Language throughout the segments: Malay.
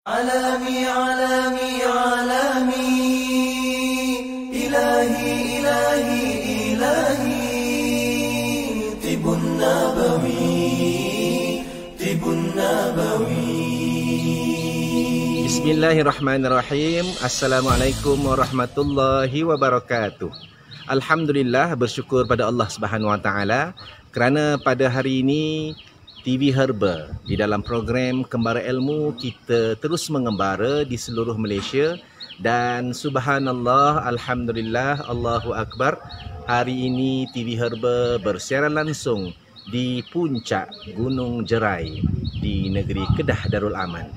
عالمي عالمي عالمي إلهي إلهي إلهي طب النبوي طب النبوي. Bismillahirrahmanirrahim. Assalamualaikum warahmatullahi wabarakatuh. Alhamdulillah, bersyukur pada Allah Subhanahu Wa Taala kerana pada hari ini TV Herba di dalam program Kembara Ilmu kita terus mengembara di seluruh Malaysia dan subhanallah, alhamdulillah, Allahu Akbar. Hari ini TV Herba bersiaran langsung di puncak Gunung Jerai di negeri Kedah Darul Aman.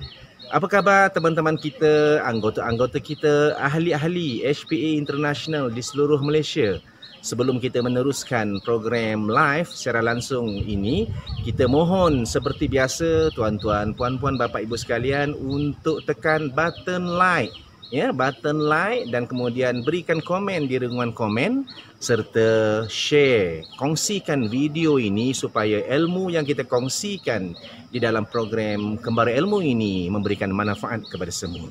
Apa khabar teman-teman kita, anggota-anggota kita, ahli-ahli HPA International di seluruh Malaysia? Sebelum kita meneruskan program live secara langsung ini, kita mohon seperti biasa tuan-tuan, puan-puan, bapa ibu sekalian untuk tekan button like, ya, button like dan kemudian berikan komen di rengguan komen serta share, kongsikan video ini supaya ilmu yang kita kongsikan di dalam program Kembara Ilmu ini memberikan manfaat kepada semua.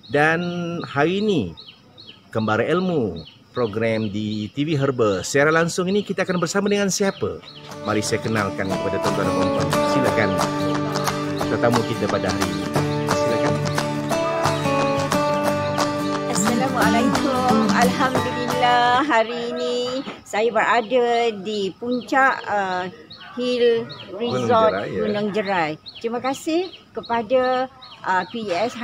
Dan hari ini Kembara Ilmu program di TV Herba secara langsung ini kita akan bersama dengan siapa? Mari saya kenalkan kepada tuan-tuan dan puan-puan. Silakan tetamu kita pada hari ini. Silakan. Assalamualaikum. Alhamdulillah, hari ini saya berada di puncak Hill Resort Gunung Jerai. Terima kasih kepada PES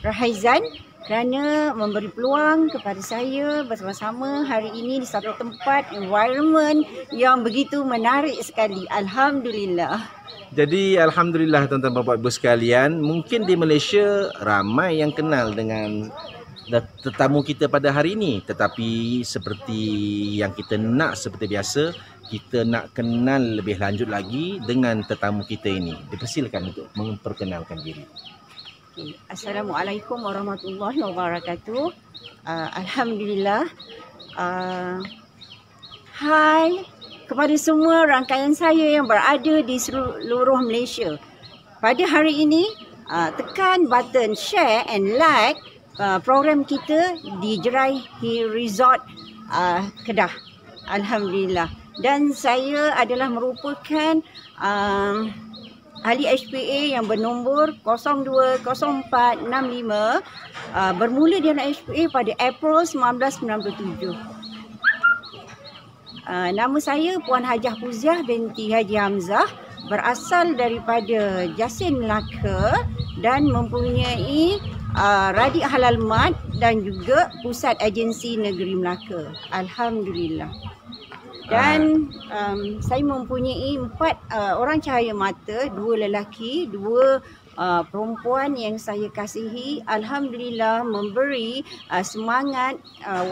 Rahaizan kerana memberi peluang kepada saya bersama-sama hari ini di satu tempat, environment yang begitu menarik sekali. Alhamdulillah. Jadi alhamdulillah tuan-tuan bapak ibu sekalian, mungkin di Malaysia ramai yang kenal dengan tetamu kita pada hari ini, tetapi seperti yang kita nak seperti biasa, kita nak kenal lebih lanjut lagi dengan tetamu kita ini. Dipersilakan untuk memperkenalkan diri. Assalamualaikum warahmatullahi wabarakatuh. Alhamdulillah. Hai kepada semua rangkaian saya yang berada di seluruh Malaysia. Pada hari ini, tekan button share and like program kita di Jerai Hill Resort Kedah. Alhamdulillah. Dan saya adalah merupakan ahli HPA yang bernombor 020465 bermula dengan HPA pada April 1997. Nama saya Puan Hajah Fuziah binti Haji Hamzah, berasal daripada Jasin, Melaka dan mempunyai Radik Halal Mat dan juga Pusat Agensi Negeri Melaka. Alhamdulillah. Dan saya mempunyai 4 orang cahaya mata, 2 lelaki, 2 perempuan yang saya kasihi. Alhamdulillah, memberi semangat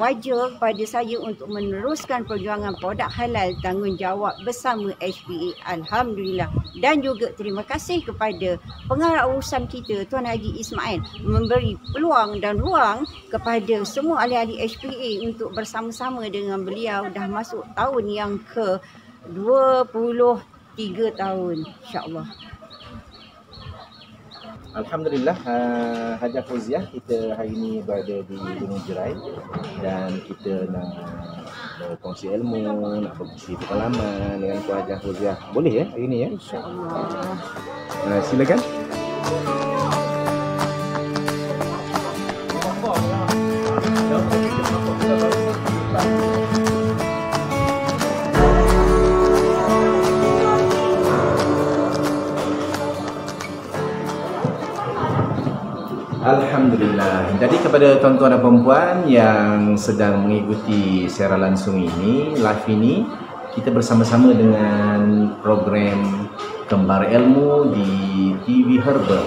wajar kepada saya untuk meneruskan perjuangan produk halal tanggungjawab bersama HPA. Alhamdulillah. Dan juga terima kasih kepada pengarah urusan kita Tuan Haji Ismail memberi peluang dan ruang kepada semua ahli-ahli HPA untuk bersama-sama dengan beliau. Dah masuk tahun yang ke 23 tahun, insya-Allah. Alhamdulillah, Hajah Fuziah, kita hari ini berada di Gunung Jerai dan kita nak berkongsi ilmu, nak berkongsi pengalaman dengan Puan Hajah Fuziah. Boleh ya hari ini ya? InsyaAllah. Silakan. Alhamdulillah. Jadi kepada tuan-tuan dan puan-puan yang sedang mengikuti secara langsung ini, live ini, kita bersama-sama dengan program Kembara Ilmu di TV Herba.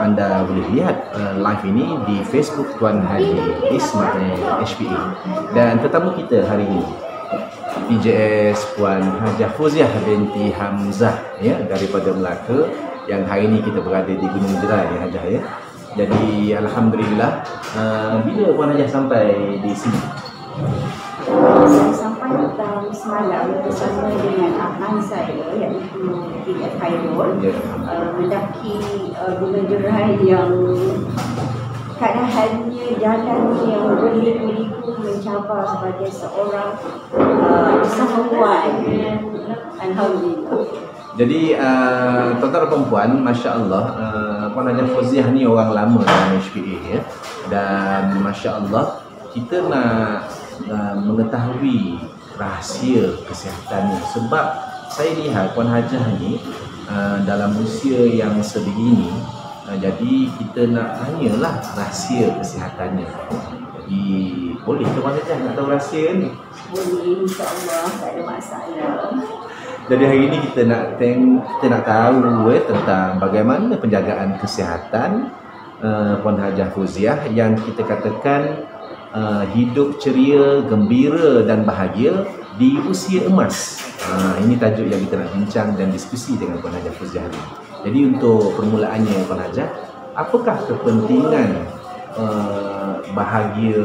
Anda boleh lihat live ini di Facebook Tuan Haji Ismail HPA. Dan tetamu kita hari ini PJS Puan Hajah Fuziah binti Hamzah, ya, daripada Melaka, yang hari ini kita berada di Gunung Jerai, ya Hajah ya. Jadi alhamdulillah, bila Puan Hajah sampai di sini? Saya sampai semalam bersama dengan ahli saya iaitu Dr. Khairul mendaki Gunung Jerai yang keadaannya jalannya yang berliku-liku mencabar sebagai seorang usahawan. Alhamdulillah. Jadi tuan-tuan dan perempuan, Masya Allah, Puan Hajah Fauziah ni orang lama dalam HPA ya. Dan Masya Allah, kita nak mengetahui rahsia kesihatan ni. Sebab saya lihat Puan Hajah ni dalam usia yang sebegini, jadi kita nak tanyalah rahsia kesihatannya. Jadi boleh ke Puan Hajah nak tahu rahsia ni? Boleh, insya-Allah, tak ada masalah. Jadi hari ini kita nak tahu tentang bagaimana penjagaan kesihatan Puan Hajah Fauziah yang kita katakan hidup ceria, gembira dan bahagia di usia emas. Ini tajuk yang kita nak bincang dan diskusi dengan Puan Hajah Fauziah ini. Jadi untuk permulaannya Puan Hajah, apakah kepentingan bahagia,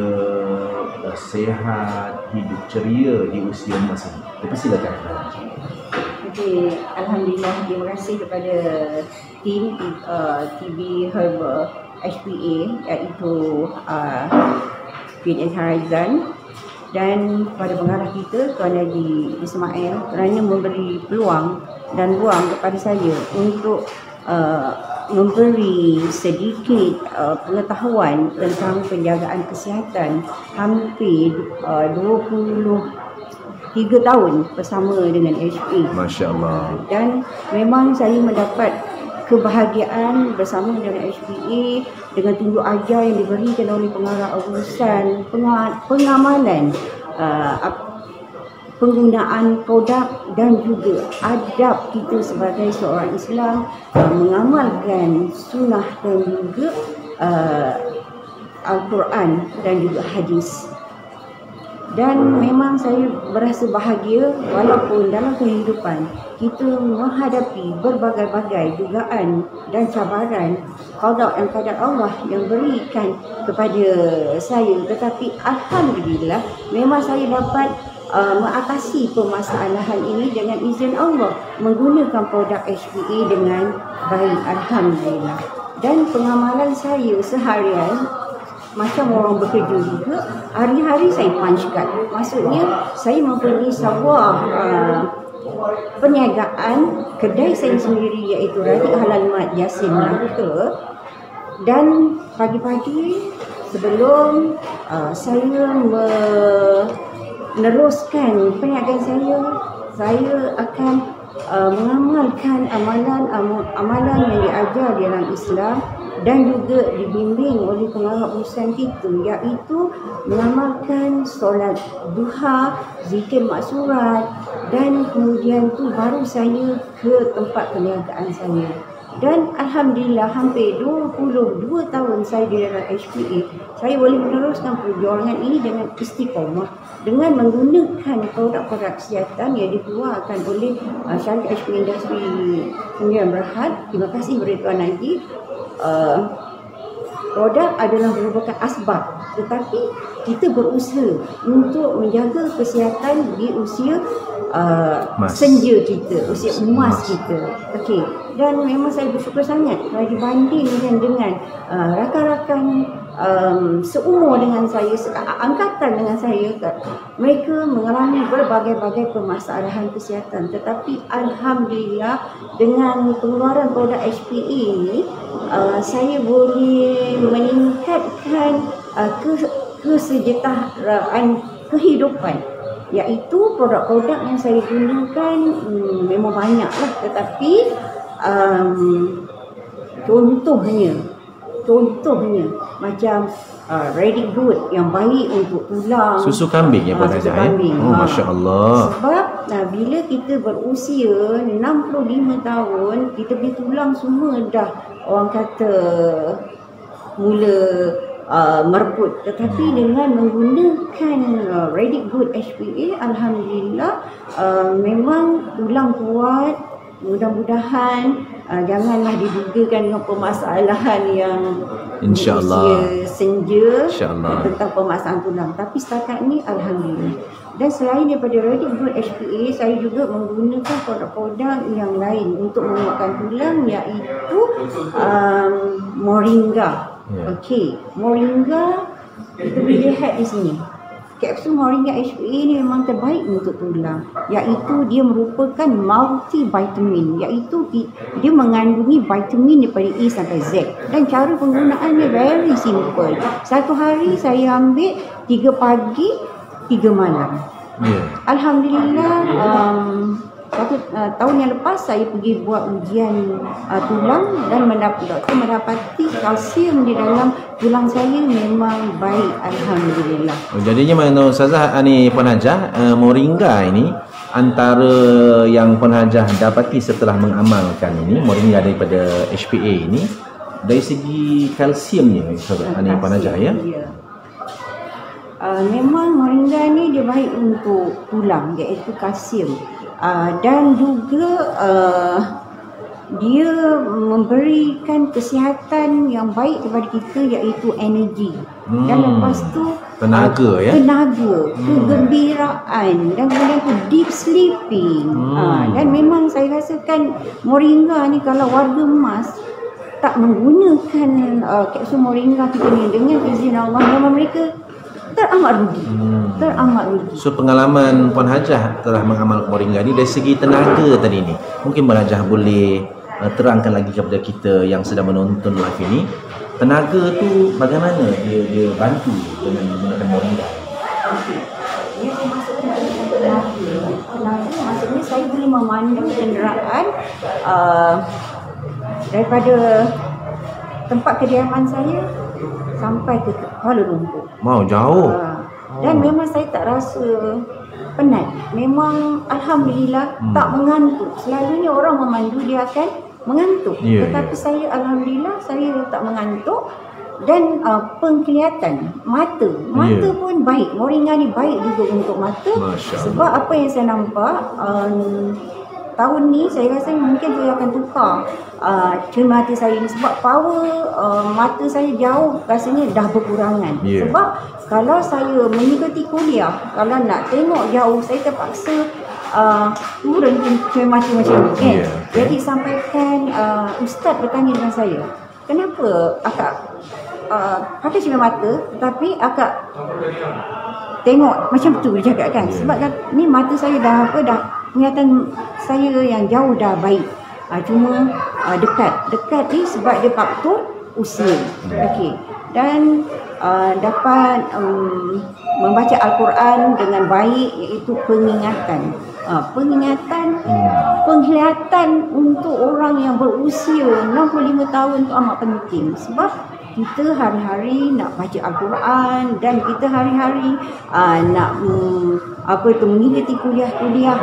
sihat, hidup ceria di usia emas ini? Silakan. Okey, alhamdulillah, terima kasih kepada tim TV Herbal HPA iaitu Bin Harizan dan kepada pengarah kita Tuan Haji Ismail kerana memberi peluang dan ruang kepada saya untuk memberi sedikit pengetahuan tentang penjagaan kesihatan hampir 23 tahun bersama dengan HPA. Masya Allah. Dan memang saya mendapat kebahagiaan bersama dengan HPA dengan tunjuk ajar yang diberikan oleh pengarah urusan pengamalan penggunaan produk dan juga adab kita sebagai seorang Islam mengamalkan sunnah dan juga Al-Quran dan juga hadis. Dan memang saya berasa bahagia walaupun dalam kehidupan kita menghadapi berbagai-bagai dugaan dan cabaran qada dan qadar Allah yang berikan kepada saya, tetapi alhamdulillah memang saya dapat mengatasi permasalahan ini dengan izin Allah menggunakan produk HPA dengan baik, alhamdulillah. Dan pengamalan saya seharian macam orang bekerja juga, hari-hari saya punch card. Maksudnya saya mempunyai sebuah perniagaan kedai saya sendiri iaitu Radik Halal Mat Yasin Melaka. Dan pagi-pagi sebelum saya meneruskan perniagaan saya akan mengamalkan amalan yang diajar di dalam Islam dan juga dibimbing oleh pengarah urusan kita, iaitu mengamalkan solat duha, zikir maksurat, dan kemudian tu baru saya ke tempat perniagaan saya. Dan alhamdulillah hampir 22 tahun saya di dalam HPA, saya boleh meneruskan perjuangan ini dengan istiqamah dengan menggunakan produk-produk kesihatan yang dikeluarkan oleh syarikat HPA Industri Sdn Bhd. Terima kasih kepada Tuan Haji. Produk adalah merupakan asbab, tetapi kita berusaha untuk menjaga kesihatan di usia senja kita, usia emas kita. Okey. Dan memang saya bersyukur sangat dibandingkan dengan rakan-rakan seumur dengan saya, angkatan dengan saya, mereka mengalami berbagai-bagai permasalahan kesihatan. Tetapi alhamdulillah dengan pengeluaran produk HPA ini, saya boleh meningkatkan kesejahteraan kehidupan, iaitu produk-produk yang saya gunakan memang banyaklah, tetapi contohnya macam Ready Good yang baik untuk tulang, susu kambing ya Puan Hajah. Oh, Masya Allah. Sebab bila kita berusia 65 tahun, kita punya tulang semua dah orang kata mula merput. Tetapi dengan menggunakan Ready Good HPA, alhamdulillah memang tulang kuat. Mudah-mudahan janganlah didugakan dengan permasalahan yang InsyaAllah senja InsyaAllah tentang permasalahan tulang. Tapi setakat ni alhamdulillah. Dan selain daripada Radic Gold HPA, saya juga menggunakan produk-produk yang lain untuk menguatkan tulang, iaitu Moringa. Okey, Moringa kita boleh lihat di sini. Kapsul Moringa HPA ni memang terbaik untuk tulang, iaitu dia merupakan multivitamin, iaitu dia mengandungi vitamin daripada A sampai Z. Dan cara penggunaannya very simple. Satu hari saya ambil 3 pagi 3 malam. Alhamdulillah, tahun yang lepas saya pergi buat ujian tulang dan doktor mendapati kalsium di dalam tulang saya memang baik, alhamdulillah. Jadinya mana Ustazah ni Puan Hajah, Moringa ini antara yang Puan Hajah dapati setelah mengamalkan ini Moringa daripada HPA ini, dari segi kalsiumnya Ustazah ni Puan Hajah ya. Memang Moringa ni dia baik untuk tulang, iaitu kalsium. Dan juga dia memberikan kesihatan yang baik kepada kita, iaitu energi. Dan lepas tu tenaga, kegembiraan, dan kemudian tu deep sleeping. Dan memang saya rasakan Moringa ni kalau warga emas tak menggunakan kapsul Moringa kita ni, dengan izin Allah, memang mereka teramat rugi. So pengalaman Puan Hajah telah mengamalkan Moringa ni dari segi tenaga tadi ni, mungkin Puan Hajah boleh terangkan lagi kepada kita yang sedang menonton live ini, tenaga tu bagaimana dia bantu dengan menggunakan Moringa. Dia masukkan tenaga, maksudnya saya boleh memandu kenderaan daripada tempat kediaman saya sampai ke Kuala Lumpur. Mau jauh. Dan memang saya tak rasa penat. Memang alhamdulillah tak mengantuk. Selalunya orang memandu dia akan mengantuk. Tetapi saya alhamdulillah saya tak mengantuk. Dan penglihatan mata pun baik. Moringa ni baik juga untuk mata. Sebab apa yang saya nampak, tahun ni saya rasa mungkin saya akan tukar cermin mata saya ni, sebab power mata saya jauh rasanya dah berkurangan. Sebab kalau saya mengikuti kuliah, kalau nak tengok jauh, saya terpaksa turun cermin mata macam ni kan. Jadi sampaikan ustaz bertanya dengan saya, kenapa akak pakai cermin mata tetapi akak tengok macam tu, dia cakap kan. Sebab ni mata saya dah penglihatan saya yang jauh dah baik. Cuma dekat ni sebab dia faktor usia. Okey. Dan dapat membaca Al-Quran dengan baik, iaitu penglihatan. Penglihatan untuk orang yang berusia 65 tahun tu amat penting. Sebab kita hari-hari nak baca Al-Quran dan kita hari-hari nak mengikuti kuliah-kuliah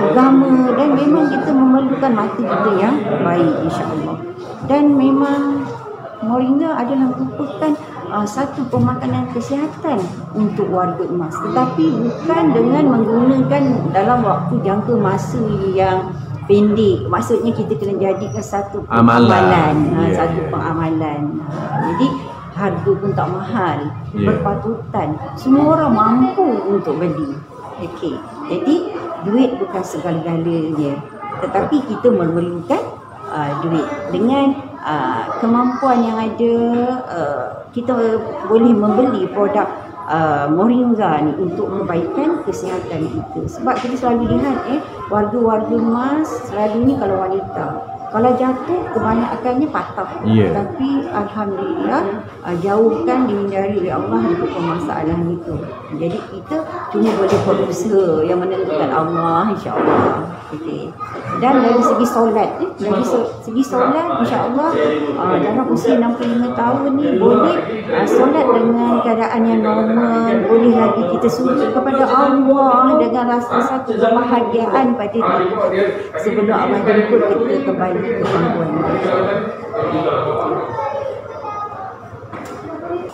agama, dan memang kita memerlukan mata kita yang baik, insya-Allah. Dan memang Moringa adalah merupakan satu pemakanan kesihatan untuk warga emas, tetapi bukan dengan menggunakan dalam waktu jangka masa yang pendek. Maksudnya kita kena jadikan satu pengamalan, satu pengamalan. Jadi harga pun tak mahal, berpatutan, semua orang mampu untuk beli. Okey. Jadi duit bukan segala-galanya, tetapi kita memerlukan duit. Dengan kemampuan yang ada, kita boleh membeli produk Moringa ni untuk kebaikan kesihatan kita. Sebab kita selalu lihat warga-warga emas selalunya kalau wanita, kalau jatuh kebanyakannya patah. Tapi alhamdulillah jauhkan, dihindari oleh Allah untuk permasalahan itu. Jadi kita cuma boleh berusaha, yang menentukan Allah, insya-Allah. Okay. Dan dari segi solat, insya-Allah dalam usia 65 tahun ni boleh solat dengan keadaan yang normal, boleh lagi kita sujud kepada Allah dengan rasa satu kebahagiaan pada diri sebelum Allah jemput kita kembali ke pangkuan.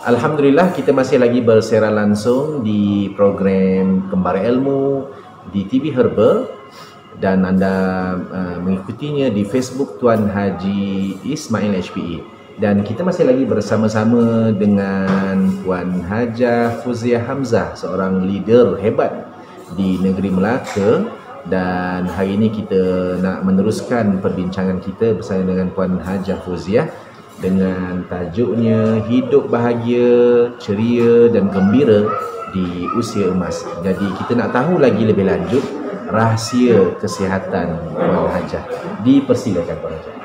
Alhamdulillah, kita masih lagi bersiaran langsung di program Kembara Ilmu di TV Herbal, dan anda mengikutinya di Facebook Tuan Haji Ismail HPA. Dan kita masih lagi bersama-sama dengan Puan Hajah Fuziah Hamzah, seorang leader hebat di negeri Melaka. Dan hari ini kita nak meneruskan perbincangan kita bersama dengan Puan Hajah Fauziah dengan tajuknya Hidup Bahagia, Ceria dan Gembira di Usia Emas. Jadi kita nak tahu lagi lebih lanjut rahsia kesihatan Puan Hajah. Dipersilakan Puan Hajah.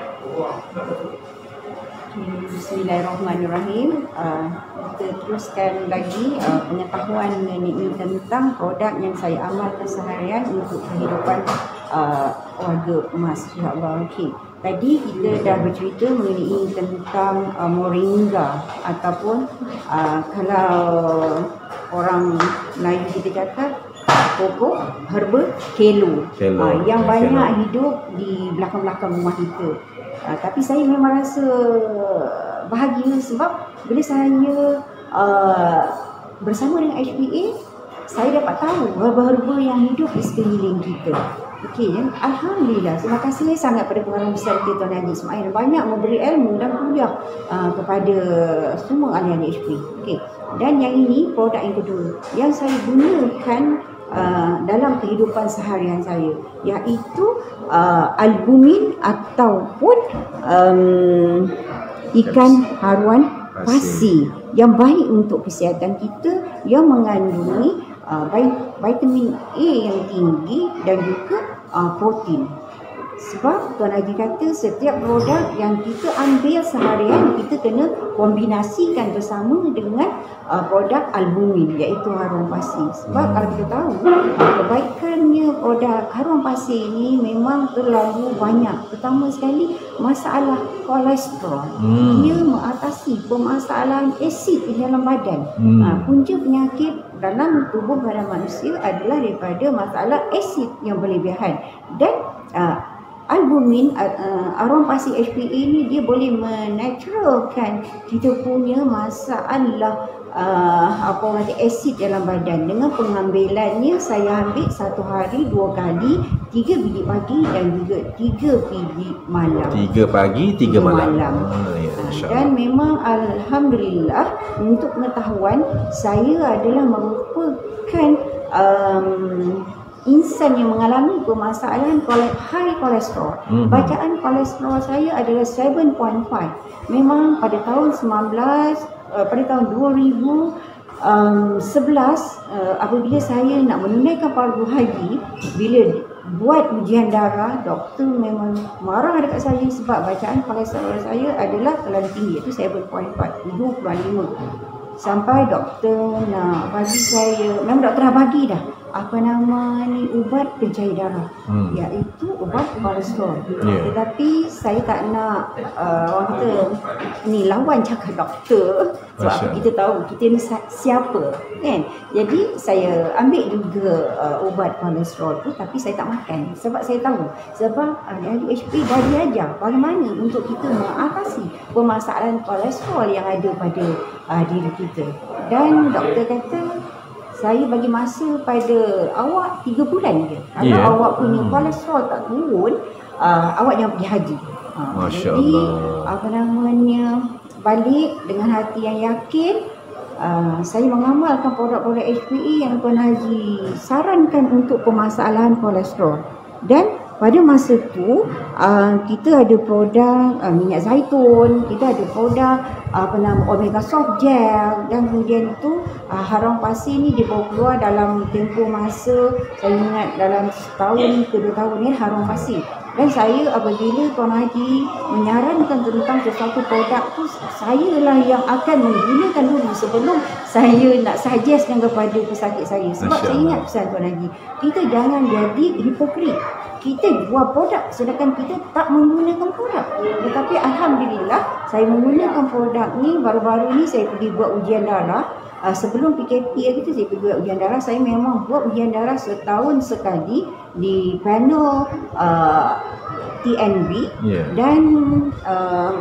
Bismillahirrahmanirrahim. Kita teruskan lagi pengetahuan mengenai tentang produk yang saya amalkan seharian untuk kehidupan warga emas, insya-Allah. Okey. Tadi kita dah bercerita mengenai tentang moringa ataupun kalau orang Melayu kita cakap pokok herba kelo, yang banyak hidup di belakang-belakang rumah kita. Tapi saya memang rasa bahagia sebab bila saya bersama dengan HPA, saya dapat tahu herba-herba yang hidup di sekeliling kita. Okey, alhamdulillah. Terima kasih sangat pada pengarah besar kita Tuan Haji Ismail, banyak memberi ilmu dan kuliah kepada semua ahli-ahli HPA. Okey. Dan yang ini produk yang kedua yang saya gunakan dalam kehidupan seharian saya, iaitu albumin ataupun ikan haruan pasir yang baik untuk kesihatan kita, yang mengandungi vitamin A yang tinggi dan juga protein. Sebab Tuan Haji kata setiap produk yang kita ambil seharian kita kena kombinasikan bersama dengan produk albumin, iaitu haruan pasir. Sebab kalau kita tahu kebaikannya produk haruan pasir ini memang terlalu banyak. Pertama sekali masalah kolesterol. Dia mengatasi permasalahan asid di dalam badan. Punca penyakit dalam tubuh badan manusia adalah daripada masalah asid yang berlebihan. Dan albumin, haruan pasir HPA ini dia boleh menaturalkan kita punya masalah asid dalam badan. Dengan pengambilannya saya ambil satu hari 2 kali, 3 biji pagi dan juga 3 biji malam. 3 pagi, 3 malam. Dan memang alhamdulillah untuk pengetahuan, saya adalah merupakan insan yang mengalami permasalahan high kolesterol. Bacaan kolesterol saya adalah 7.5. Memang pada tahun 2011 apabila saya nak menunaikan fardu haji, bila buat ujian darah, doktor memang marah dekat saya sebab bacaan kolesterol saya adalah terlalu tinggi, iaitu 7.5, 25. Sampai doktor nak bagi saya, memang doktor dah bagi dah ubat pencair darah, iaitu ubat kolesterol. Tetapi saya tak nak orang kata ni lawan cakap doktor, sebab kita tahu kita ni siapa kan. Jadi saya ambil juga ubat kolesterol tu, tapi saya tak makan sebab saya tahu, sebab ahli HPA dah diajar bagaimana untuk kita mengatasi permasalahan kolesterol yang ada pada diri kita. Dan doktor kata saya bagi masa pada awak 3 bulan je. Kalau awak punya kolesterol tak turun, awak jangan pergi haji. Jadi balik dengan hati yang yakin, saya mengamalkan produk-produk HPA yang Tuan Haji sarankan untuk permasalahan kolesterol. Dan pada masa tu kita ada produk minyak zaitun, kita ada produk omega soft gel, dan kemudian itu haruan pasir ni dia baru keluar dalam tempoh masa, saya ingat dalam setahun ke 2 tahun ni haruan pasir. Dan saya apabila Tuan Haji menyarankan tentang sesuatu produk tu, saya lah yang akan menggunakan dulu sebelum saya nak suggestkan kepada pesakit saya. Sebab saya ingat pesan Tuan Haji, kita jangan jadi hipokrit. Kita jual produk sedangkan kita tak menggunakan produk. Tetapi alhamdulillah saya menggunakan produk ni. Baru-baru ni saya pergi buat ujian darah. Sebelum PKP itu saya pergi buat ujian darah. Saya memang buat ujian darah setahun sekali di panel TNB, dan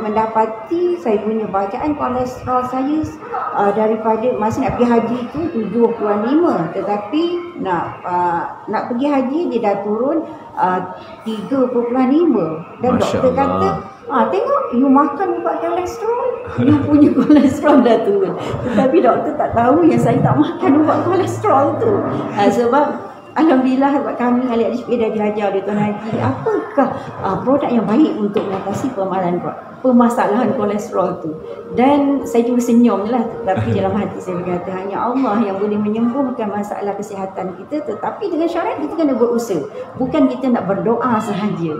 mendapati saya punya bacaan kolesterol saya daripada masa nak pergi haji itu 75, tetapi nak pergi haji dia dah turun 3.5. Dan doktor kata, tengok you makan ubat kolesterol, you punya kolesterol dah turun. Tetapi doktor tak tahu yang saya tak makan ubat kolesterol tu. Sebab Alhamdulillah kami ahli HPA dah diajar oleh Tuan Haji apakah produk yang baik untuk mengatasi permasalahan kolesterol tu. Dan saya cuma senyum je lah, tapi dalam hati saya berkata hanya Allah yang boleh menyembuhkan masalah kesihatan kita, tetapi dengan syarat kita kena berusaha, bukan kita nak berdoa sahaja.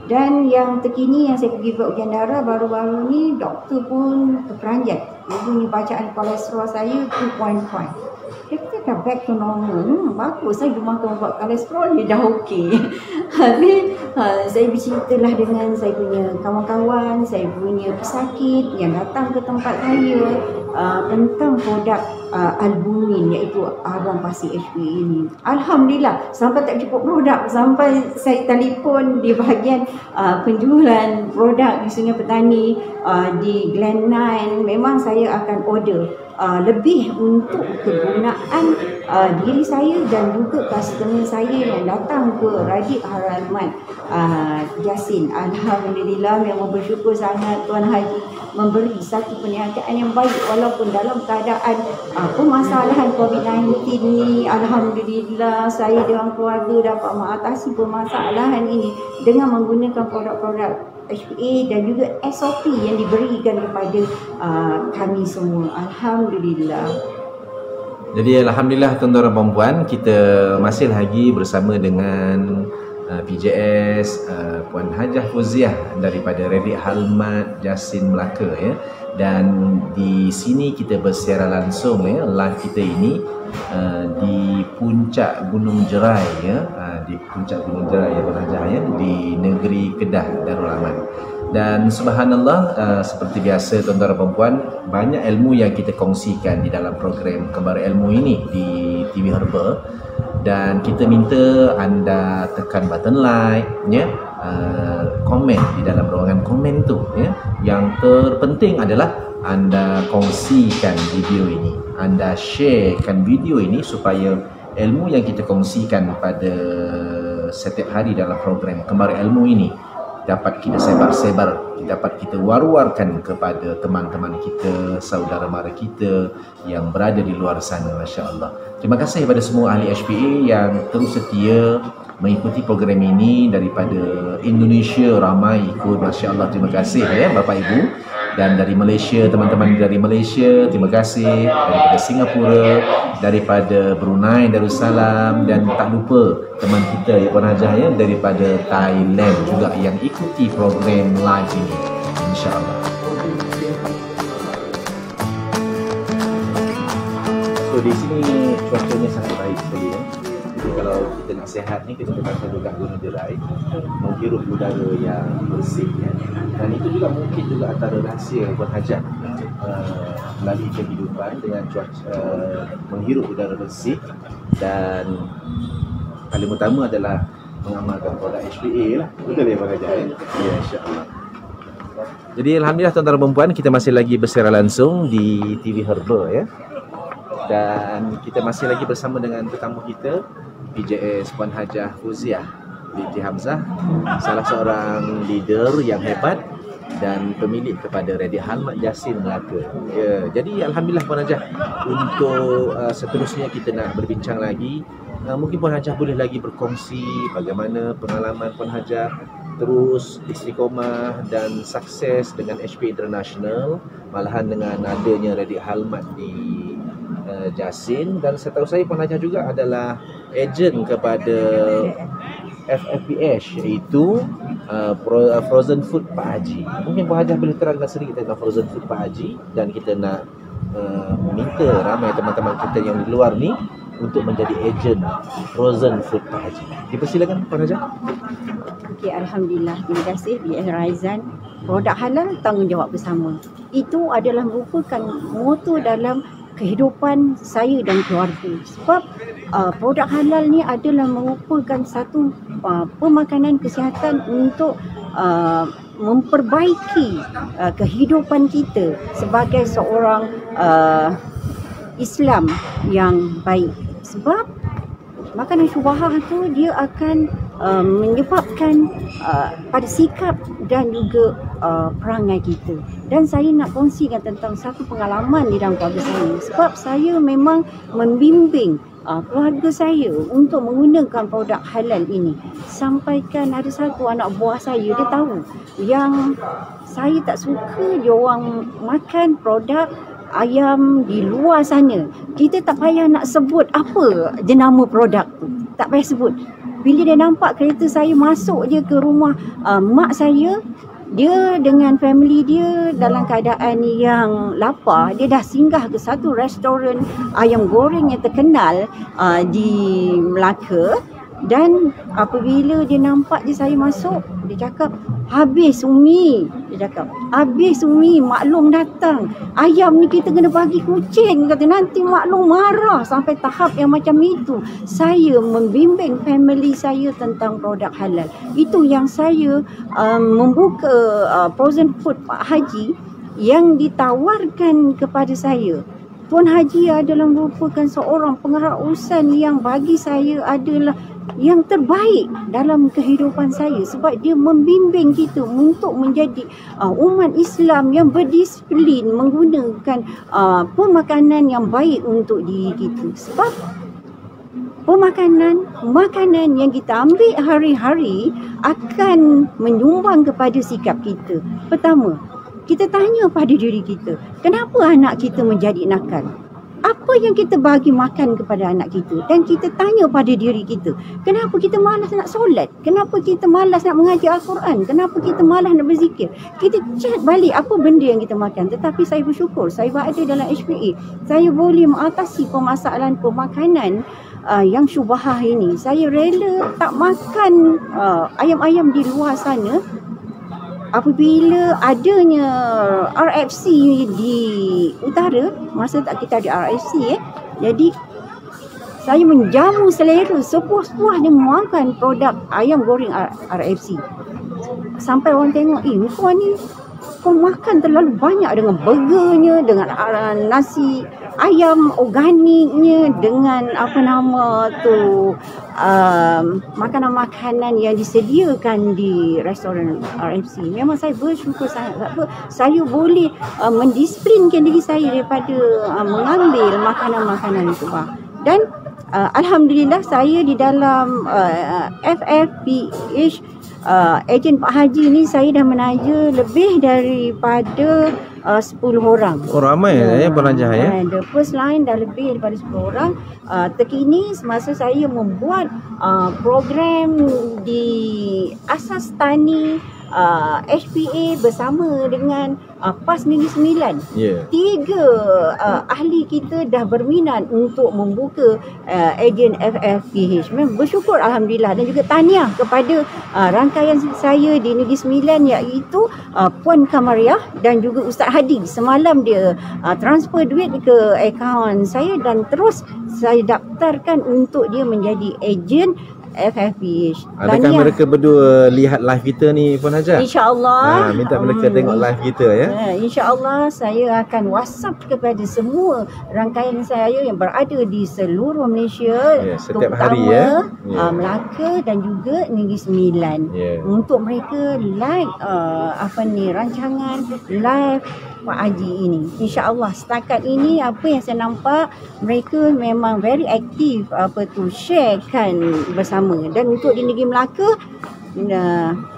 Dan yang terkini yang saya pergi buat ujian darah baru-baru ni, doktor pun terperanjat. Dia punya bacaan kolesterol saya 2.5. Dia kata dah back to normal. Bagus saya makan ubat kolesterol dia dah okey. Habis saya berceritalah dengan saya punya kawan-kawan, saya punya pesakit yang datang ke tempat saya tentang produk albumin iaitu arwah pasir HPA ini. Alhamdulillah sampai tak cukup produk, sampai saya telefon di bahagian penjualan produk di Sungai Petani di Glen 9. Memang saya akan order lebih untuk kegunaan diri saya dan juga customer saya yang datang ke Radik Halaman Jasin. Alhamdulillah, memang bersyukur sangat Tuan Haji memberi satu perniagaan yang baik walaupun dalam keadaan permasalahan COVID-19 ni. Alhamdulillah saya dengan keluarga dapat mengatasi permasalahan ini dengan menggunakan produk-produk HPA dan juga SOP yang diberikan kepada kami semua. Alhamdulillah. Jadi alhamdulillah tuan-tuan dan puan, kita masih lagi bersama dengan PJS Puan Hajah Fauziah daripada Radik Halmat Jasin Melaka ya. Dan di sini kita bersiaran langsung ya, live kita ini di puncak Gunung Jerai ya, di puncak Gunung Jerai ya Puan Hajah ya, di negeri Kedah Darul Aman. Dan subhanallah, seperti biasa tuan-tuan dan puan, banyak ilmu yang kita kongsikan di dalam program Kembar Ilmu ini di TV Herba. Dan kita minta anda tekan button like ya, komen di dalam ruangan komen tu ya. Yang terpenting adalah anda kongsikan video ini, anda sharekan video ini supaya ilmu yang kita kongsikan pada setiap hari dalam program Kembar Ilmu ini dapat kita sebar-sebar, dapat kita war-warkan kepada teman-teman kita, saudara mara kita yang berada di luar sana. Masya Allah. Terima kasih kepada semua ahli HPA yang terus setia mengikuti program ini daripada Indonesia, ramai ikut. Masya Allah, terima kasih ya Bapak Ibu. Dan dari Malaysia, teman-teman dari Malaysia, terima kasih. Daripada Singapura, daripada Brunei Darussalam, dan tak lupa teman kita ya Puan Hajah ya, daripada Thailand juga yang ikuti program live ini, insya-Allah. So di sini cuacanya sangat baik sekali ya. Jadi kalau kita nak sihat ni, kita kena duduk Gunung Jerai, menghirup udara yang bersih ya. Dan itu juga mungkin juga antara rahsia Puan Hajah melalui kehidupan dengan cuaca menghirup udara bersih, dan paling utama adalah mengamalkan produk HPA lah. Betul ya Puan Hajah? Ya, insya-Allah. Jadi alhamdulillah tuan-tuan dan puan, kita masih lagi bersiaran langsung di TV Herba ya. Dan kita masih lagi bersama dengan tetamu kita, PJS Puan Hajah Fauziah binti Hamzah, salah seorang leader yang hebat dan pemilik kepada Radik Halmat Jasin Melaka. Ya, jadi alhamdulillah Puan Hajah, untuk seterusnya kita nak berbincang lagi. Mungkin Puan Hajah boleh lagi berkongsi bagaimana pengalaman Puan Hajah terus istiqomah dan sukses dengan HP International, malahan dengan adanya Radik Halmat di Jasin. Dan setahu saya Puan Hajah juga adalah ejen kepada FFPH, iaitu Frozen Food Pak Haji. Mungkin Puan Hajah boleh terangkan sedikit tentang Frozen Food Pak Haji, dan kita nak meminta ramai teman-teman kita yang di luar ni untuk menjadi ejen Frozen Food Pak Haji. Dipersilakan Puan Hajah. Okey, alhamdulillah. Terima kasih BS Raizan. Produk halal, tanggungjawab bersama. Itu adalah merupakan moto dalam kehidupan saya dan keluarga. Sebab produk halal ni adalah merupakan satu pemakanan kesihatan untuk memperbaiki kehidupan kita sebagai seorang Islam yang baik. Sebab makanan syubhah tu dia akan menyebabkan pada sikap dan juga perangai kita. Dan saya nak kongsikan tentang satu pengalaman di dalam keluarga saya. Sebab saya memang membimbing keluarga saya untuk menggunakan produk halal ini. Sampaikan ada satu anak buah saya, dia tahu yang saya tak suka dia orang makan produk ayam di luar sana. Kita tak payah nak sebut apa jenama produk tu, tak payah sebut. Bila dia nampak kereta saya masuk je ke rumah mak saya, dia dengan family dia dalam keadaan yang lapar, dia dah singgah ke satu restoran ayam goreng yang terkenal di Melaka. Dan apabila dia nampak je saya masuk, dia cakap, "Habis Umi." Dia cakap, "Habis Umi, maklum datang. Ayam ni kita kena bagi kucing." Kata, nanti maklum marah. Sampai tahap yang macam itu. Saya membimbing family saya tentang produk halal. Itu yang saya membuka frozen food Pak Haji yang ditawarkan kepada saya. Tuan Haji adalah merupakan seorang pengerausan yang bagi saya adalah yang terbaik dalam kehidupan saya, sebab dia membimbing kita untuk menjadi umat Islam yang berdisiplin menggunakan pemakanan yang baik untuk diri kita. Sebab makanan yang kita ambil hari-hari akan menyumbang kepada sikap kita. Pertama, kita tanya pada diri kita, kenapa anak kita menjadi nakal? Apa yang kita bagi makan kepada anak kita? Dan kita tanya pada diri kita, kenapa kita malas nak solat? Kenapa kita malas nak mengajar Al-Quran? Kenapa kita malas nak berzikir? Kita cek balik apa benda yang kita makan. Tetapi saya bersyukur, saya berada dalam HPA. Saya boleh mengatasi permasalahan pemakanan yang syubhah ini. Saya rela tak makan ayam-ayam di luar sana. Apabila adanya RFC di utara, masa tak kita ada RFC jadi saya menjamu selera sepuas-puasnya makan produk ayam goreng RFC. Sampai orang tengok, kau ni kau makan terlalu banyak dengan burgernya, dengan nasi ayam organiknya, dengan makanan-makanan yang disediakan di restoran RFC. Memang saya bersyukur sangat sebab saya boleh mendisiplinkan diri saya daripada mengambil makanan-makanan itu. Dan alhamdulillah saya di dalam FFPH ejen Pak Haji ni saya dah menaja lebih daripada 10 orang. Oh, ramai penajah ya. The first line dah lebih daripada 10 orang. Terkini semasa saya membuat program di Asas Tani HPA bersama dengan PAS Negeri Sembilan. 3 ahli kita dah berminat untuk membuka ejen FFPH. Memang bersyukur alhamdulillah, dan juga tahniah kepada rangkaian saya di Negeri Sembilan, iaitu Puan Kamariah dan juga Ustaz Hadi. Semalam dia transfer duit ke akaun saya dan terus saya daftarkan untuk dia menjadi ejen FFPH. Adakah mereka berdua lihat live kita ni Puan Hajah? InsyaAllah. Minta mereka tengok live kita ya. InsyaAllah saya akan WhatsApp kepada semua rangkaian saya yang berada di seluruh Malaysia, setiap hari ya. Melaka dan juga Negeri Sembilan, untuk mereka like rancangan live Pak Haji ini. InsyaAllah setakat ini apa yang saya nampak, mereka memang very aktif sharekan bersama. Dan untuk di negeri Melaka,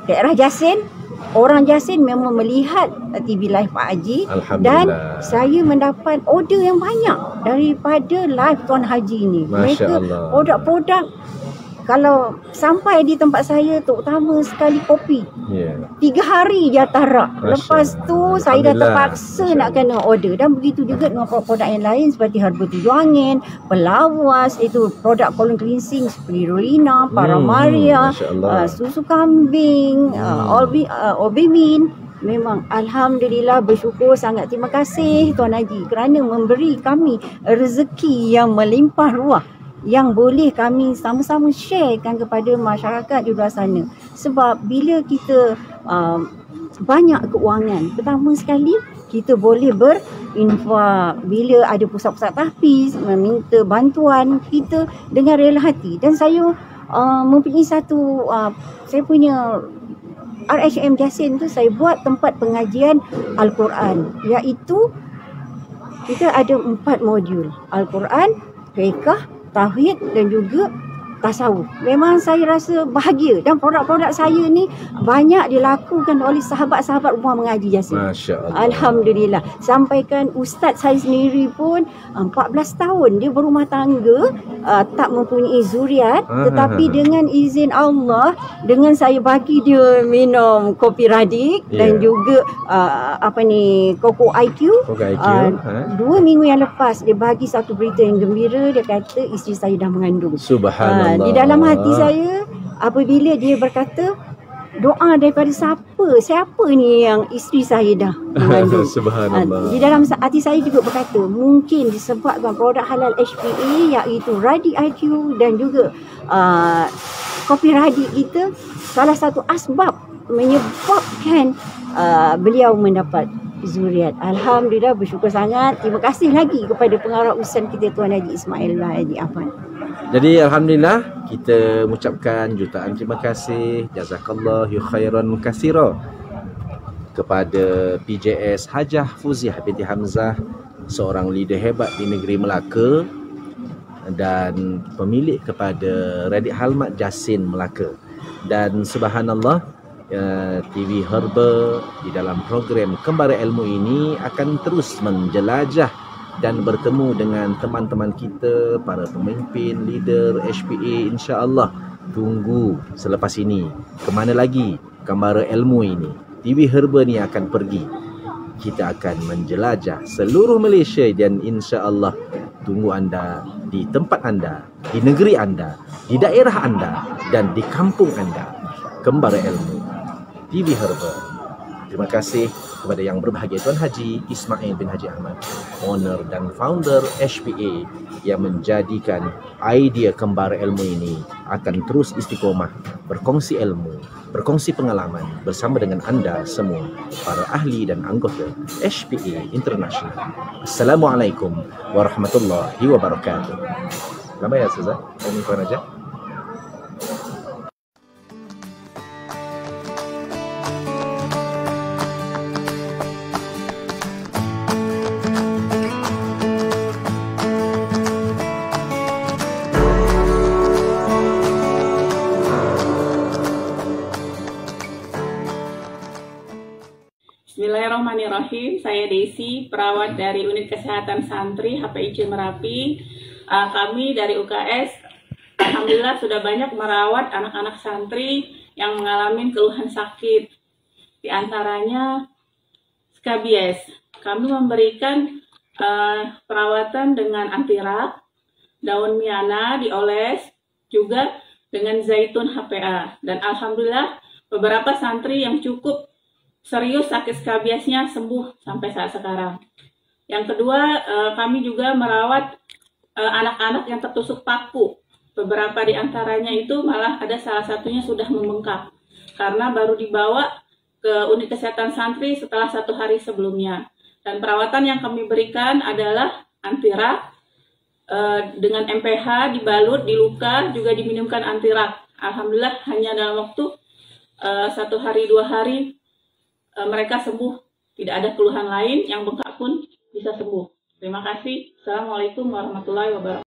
daerah Jasin, orang Jasin memang melihat TV live Pak Haji, dan saya mendapat order yang banyak daripada live Tuan Haji ini. Mereka produk-produk kalau sampai di tempat saya, terutama sekali kopi, 3 hari dia tarak. Lepas tu saya dah terpaksa nak kena order. Dan begitu juga dengan produk yang lain seperti herba tujuh angin, pelawas, itu produk colon cleansing seperti Rurina, Paramaria, susu kambing, Obimin. Memang alhamdulillah, bersyukur sangat. Terima kasih Tuan Haji kerana memberi kami rezeki yang melimpah ruah, yang boleh kami sama-sama sharekan kepada masyarakat di luar sana. Sebab bila kita banyak keuangan, pertama sekali kita boleh berinfak. Bila ada pusat-pusat tahfiz meminta bantuan, kita dengan rela hati. Dan saya mempunyai satu, saya punya RHM Jasin tu, saya buat tempat pengajian Al-Quran, iaitu kita ada 4 modul: Al-Quran, fiqh, tauhid dan juga tasawuf. Memang saya rasa bahagia dan produk-produk saya ni banyak dilakukan oleh sahabat-sahabat rumah mengaji Jasin. Masya Allah. Alhamdulillah. Sampaikan ustaz saya sendiri pun 14 tahun dia berumah tangga, tak mempunyai zuriat, tetapi dengan izin Allah, dengan saya bagi dia minum kopi radik dan juga Koko IQ. 2 minggu yang lepas dia bagi satu berita yang gembira, dia kata isteri saya dah mengandung. Subhanallah. Di dalam hati saya apabila dia berkata doa daripada siapa ni yang isteri saya dah mengandung. Subhanallah. Di dalam hati saya juga berkata mungkin disebabkan produk halal HPA iaitu Radik IQ dan juga kopi radik kita salah satu asbab menyebabkan beliau mendapat zuriat. Alhamdulillah, bersyukur sangat. Terima kasih lagi kepada pengarah urusan kita Tuan Haji Ismail Haji Ahmad. Jadi alhamdulillah kita mengucapkan jutaan terima kasih, jazakallahu khairan katsira kepada PJS Hajah Fuziah binti Hamzah, seorang leader hebat di negeri Melaka dan pemilik kepada Radik Halmat Jasin Melaka. Dan subhanallah, TV Herba di dalam program Kembara Ilmu ini akan terus menjelajah dan bertemu dengan teman-teman kita, para pemimpin, leader HPA, insya-Allah. Tunggu selepas ini ke mana lagi Kembara Ilmu ini, TV Herba ni akan pergi. Kita akan menjelajah seluruh Malaysia dan insya-Allah tunggu anda di tempat anda, di negeri anda, di daerah anda dan di kampung anda. Kembara Ilmu TV Herba. Terima kasih kepada yang berbahagia Tuan Haji Ismail bin Haji Ahmad, owner dan founder HPA, yang menjadikan idea Kembara Ilmu ini akan terus istiqomah berkongsi ilmu, berkongsi pengalaman bersama dengan anda semua, para ahli dan anggota HPA International. Assalamualaikum warahmatullahi wabarakatuh. Lama ya Ustazah? Omikron aja. Bismillahirrahmanirrahim. Saya Desi, perawat dari Unit Kesehatan Santri HPIC Merapi. Kami dari UKS alhamdulillah sudah banyak merawat anak-anak santri yang mengalami keluhan sakit. Di antaranya skabies. Kami memberikan perawatan dengan antirak, daun miana dioles, juga dengan zaitun HPA. Dan alhamdulillah beberapa santri yang cukup serius sakit skabiesnya sembuh sampai saat sekarang. Yang kedua, kami juga merawat anak-anak yang tertusuk paku. Beberapa di antaranya itu malah ada salah satunya sudah membengkak karena baru dibawa ke unit kesehatan santri setelah 1 hari sebelumnya. Dan perawatan yang kami berikan adalah antirak dengan MPH dibalut di luka, juga diminumkan antirak. Alhamdulillah hanya dalam waktu 1 hari 2 hari mereka sembuh, tidak ada keluhan lain, yang bengkak pun bisa sembuh. Terima kasih. Assalamualaikum warahmatullahi wabarakatuh.